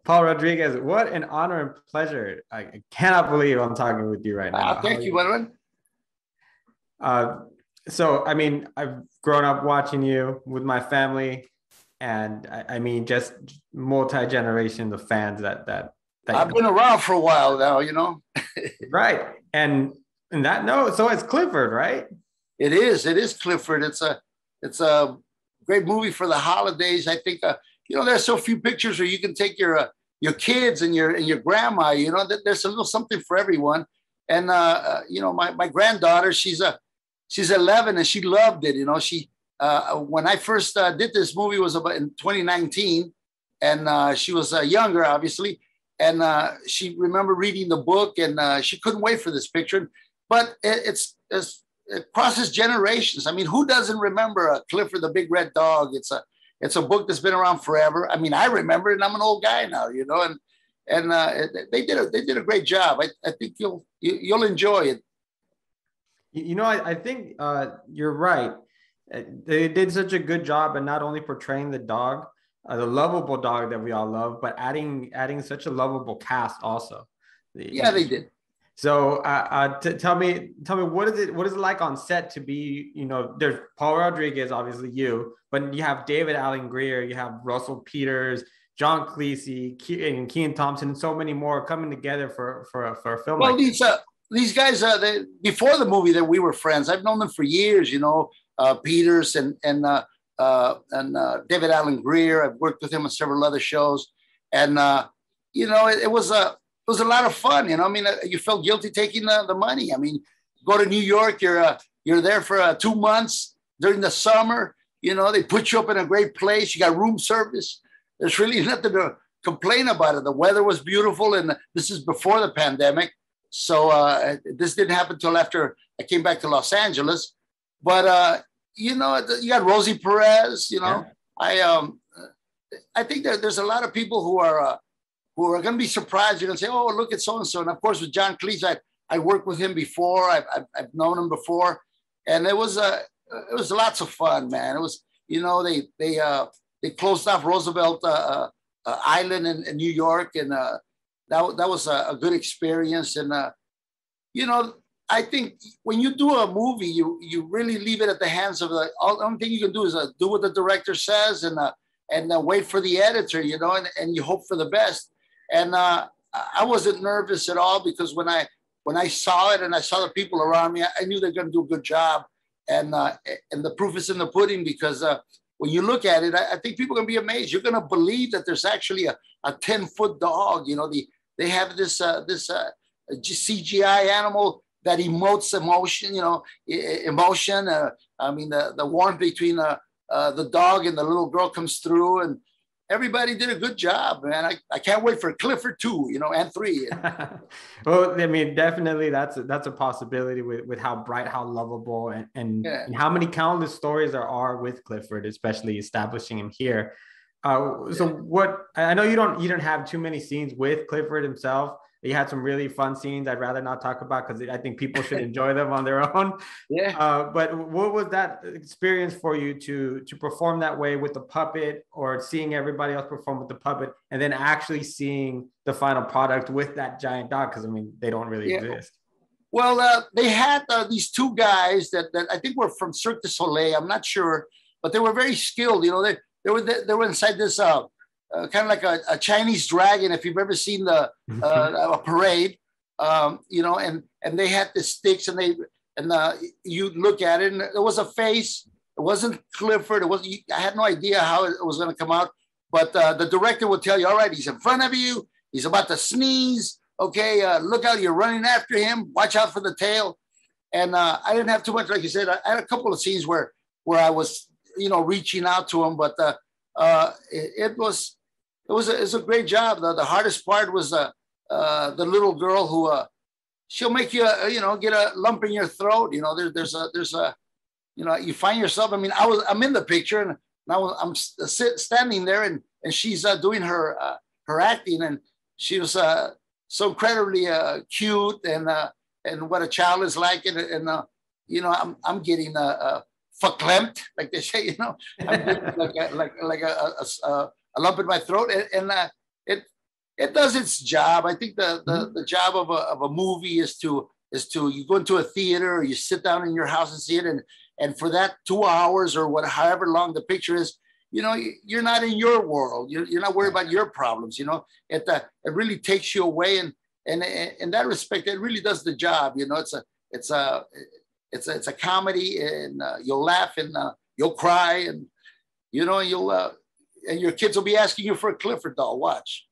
Paul Rodriguez, what an honor and pleasure. I cannot believe I'm talking with you right now. Thank you, Manuel. Uh, so, I mean, I've grown up watching you with my family, and I mean, just multi-generations of fans that I've been around for a while now, you know. Right. And that note, so it's Clifford, right? It is Clifford. It's a great movie for the holidays. I think you know, there's so few pictures where you can take your kids and your grandma. You know, there's a little something for everyone. And you know, my granddaughter, she's 11 and she loved it. You know, she when I first did this movie was about in 2019, and she was younger, obviously, and she remembered reading the book, and she couldn't wait for this picture. But it crosses generations. I mean, who doesn't remember Clifford the Big Red Dog? It's a book that's been around forever. I mean, I remember it, and I'm an old guy now, you know. And they did a great job. I think you'll enjoy it. You know, I think you're right. They did such a good job, and not only portraying the dog, the lovable dog that we all love, but adding such a lovable cast also. Yeah, they did. So tell me what is it like on set to be, you know, there's Paul Rodriguez, obviously you, but you have David Alan Grier, you have Russell Peters, John Cleese, and Kean Thompson, and so many more coming together for a film. Well, like these guys, before the movie that we were friends. I've known them for years, you know, Peters and David Alan Grier. I've worked with him on several other shows, and you know, it was a lot of fun. You know, I mean, you felt guilty taking the money. I mean, go to New York, you're there for 2 months during the summer. You know, they put you up in a great place. You got room service. There's really nothing to complain about it. The weather was beautiful, and this is before the pandemic. So this didn't happen until after I came back to Los Angeles. But, you know, you got Rosie Perez, you know. Yeah. I think that there's a lot of people who are going to be surprised. You're going to say, oh, look at so-and-so. And, of course, with John Cleese, I worked with him before. I've known him before. And it was lots of fun, man. It was, you know, they closed off Roosevelt Island in New York, and that was a good experience. And you know, I think when you do a movie, you really leave it at the hands of the only thing you can do is do what the director says, and wait for the editor, you know, and you hope for the best. And I wasn't nervous at all, because when I saw it and I saw the people around me, I knew they're going to do a good job. And the proof is in the pudding, because when you look at it, I think people are going to be amazed. You're going to believe that there's actually a 10-foot dog. You know, they have this CGI animal that emotes emotion. You know, emotion. I mean, the warmth between the dog and the little girl comes through, and everybody did a good job, man. I can't wait for Clifford 2, you know, and 3. Well, I mean, definitely that's a possibility with how bright, how lovable, and how many countless stories there are with Clifford, especially establishing him here. So what, I know you don't have too many scenes with Clifford himself. You had some really fun scenes I'd rather not talk about, because I think people should enjoy them on their own. Yeah. But what was that experience for you to perform that way with the puppet, or seeing everybody else perform with the puppet, and then actually seeing the final product with that giant dog? Because, I mean, they don't really exist. Well, they had these two guys that I think were from Cirque du Soleil. I'm not sure, but they were very skilled. You know, they were inside this kind of like a Chinese dragon, if you've ever seen a parade, you know, and they had the sticks, and you look at it, and there was a face. It wasn't Clifford. I had no idea how it was going to come out, but the director would tell you, all right, he's in front of you. He's about to sneeze. Okay, look out, you're running after him. Watch out for the tail. And I didn't have too much, like you said. I had a couple of scenes where I was, you know, reaching out to him, but it was a great job. The hardest part was the little girl who she'll make you you know, get a lump in your throat. You know, there's a you know, you find yourself. I mean, I'm in the picture, and now I'm standing there, and she's doing her acting, and she was so incredibly cute, and what a child is like, and you know, I'm getting verklempt, like they say, you know, I'm getting like a lump in my throat, and it does its job. I think the job of a movie is to you go into a theater or you sit down in your house and see it, and for that 2 hours or however long the picture is, you know, you're not in your world. You're not worried about your problems. You know, it really takes you away, and in that respect, it really does the job. You know, it's a comedy, and you'll laugh and you'll cry, and you know and your kids will be asking you for a Clifford doll. Watch.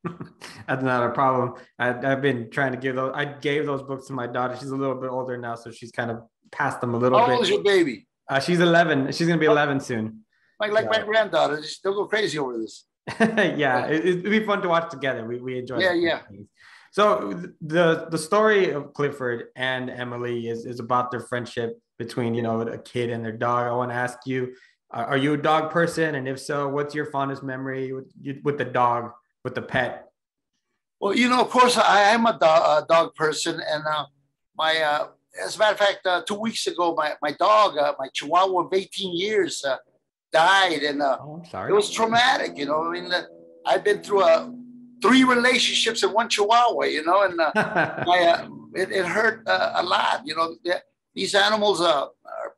That's not a problem. I've been trying to give those. I gave those books to my daughter. She's a little bit older now, so she's kind of passed them a little bit. How old is your baby? She's 11. She's gonna be 11 soon. Like my granddaughter, they'll go crazy over this. Yeah, it'd be fun to watch together. We enjoy it. Yeah. So the story of Clifford and Emily is about their friendship between, you know, a kid and their dog. I want to ask you, are you a dog person? And if so, what's your fondest memory with the dog, with the pet? Well, you know, of course, I am a dog person. And as a matter of fact, 2 weeks ago, my dog, my Chihuahua of 18 years, died. And I'm sorry. It was traumatic. You know, I mean, I've been through 3 relationships and 1 Chihuahua, you know, and it hurt a lot. You know, these animals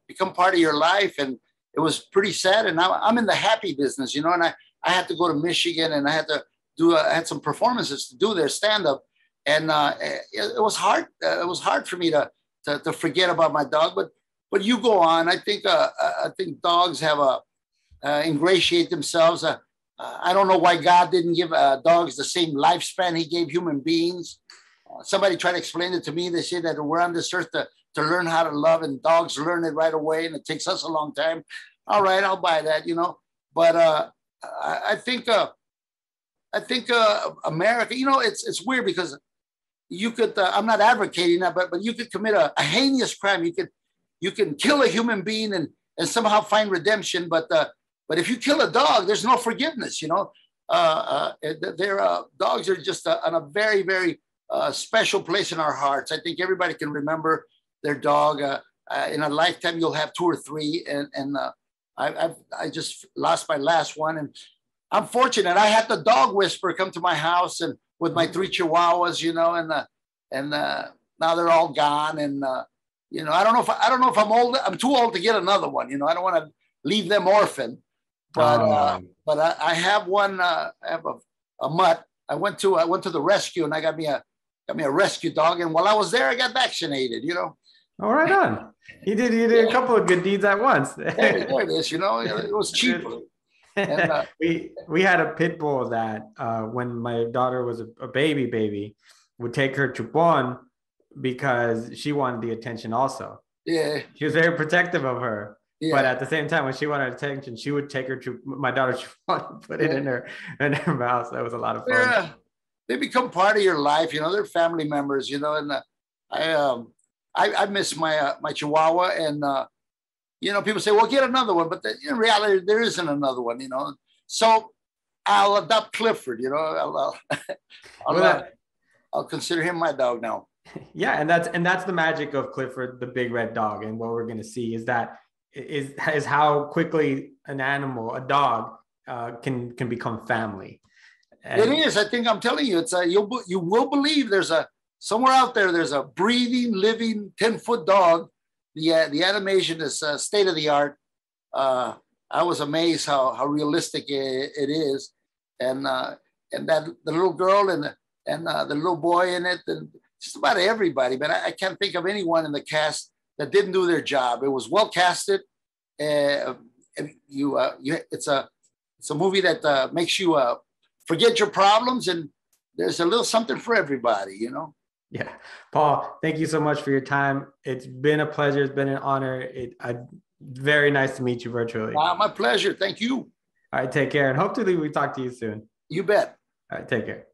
become part of your life, and it was pretty sad. And now I'm in the happy business, you know, and I had to go to Michigan, and I had to I had some performances to do there, stand up, and it was hard. It was hard for me to forget about my dog, but you go on. I think dogs have ingratiate themselves. I don't know why God didn't give dogs the same lifespan He gave human beings. Somebody tried to explain it to me. They say that we're on this earth to learn how to love, and dogs learn it right away, and it takes us a long time. All right, I'll buy that, you know. But I think America, you know, it's weird because you could. I'm not advocating that, but you could commit a heinous crime. You can kill a human being and somehow find redemption, but if you kill a dog, there's no forgiveness. You know, dogs are just on a very, very special place in our hearts. I think everybody can remember their dog. In a lifetime, you'll have 2 or 3, and I just lost my last one, and I'm fortunate. I had the dog whisperer come to my house, and with my 3 Chihuahuas, you know, and now they're all gone, and you know, I don't know if I'm old. I'm too old to get another one. You know, I don't want to leave them orphaned. But I have one. I have a mutt. I went to the rescue, and I got me a rescue dog. And while I was there, I got vaccinated. You know. All right, on. You did a couple of good deeds at once. there it is. You know, it was cheaper. And, we had a pit bull that when my daughter was a baby, would take her to Bon because she wanted the attention also. Yeah. She was very protective of her. Yeah. But at the same time, when she wanted attention, she would take her to my daughter. She wanted to put it in her mouth. So that was a lot of fun. Yeah. They become part of your life. You know, they're family members. You know, and I miss my Chihuahua, and you know, people say, "Well, get another one," but in reality, there isn't another one. You know, so I'll adopt Clifford. You know, I'll consider him my dog now. Yeah, and that's the magic of Clifford, the big red dog, and what we're going to see is how quickly an animal, a dog, can become family. And it is. I think I'm telling you, it's you will believe there's somewhere out there. There's a breathing, living 10-foot dog. The animation is state of the art. I was amazed how realistic it is, and that the little girl and the little boy in it, and just about everybody. But I can't think of anyone in the cast that didn't do their job. It was well casted. It's a movie that makes you forget your problems, and there's a little something for everybody, you know. Yeah, Paul, thank you so much for your time. It's been a pleasure. It's been an honor. Very nice to meet you virtually. My pleasure. Thank you. All right, take care, and hopefully we talk to you soon. You bet. All right, take care.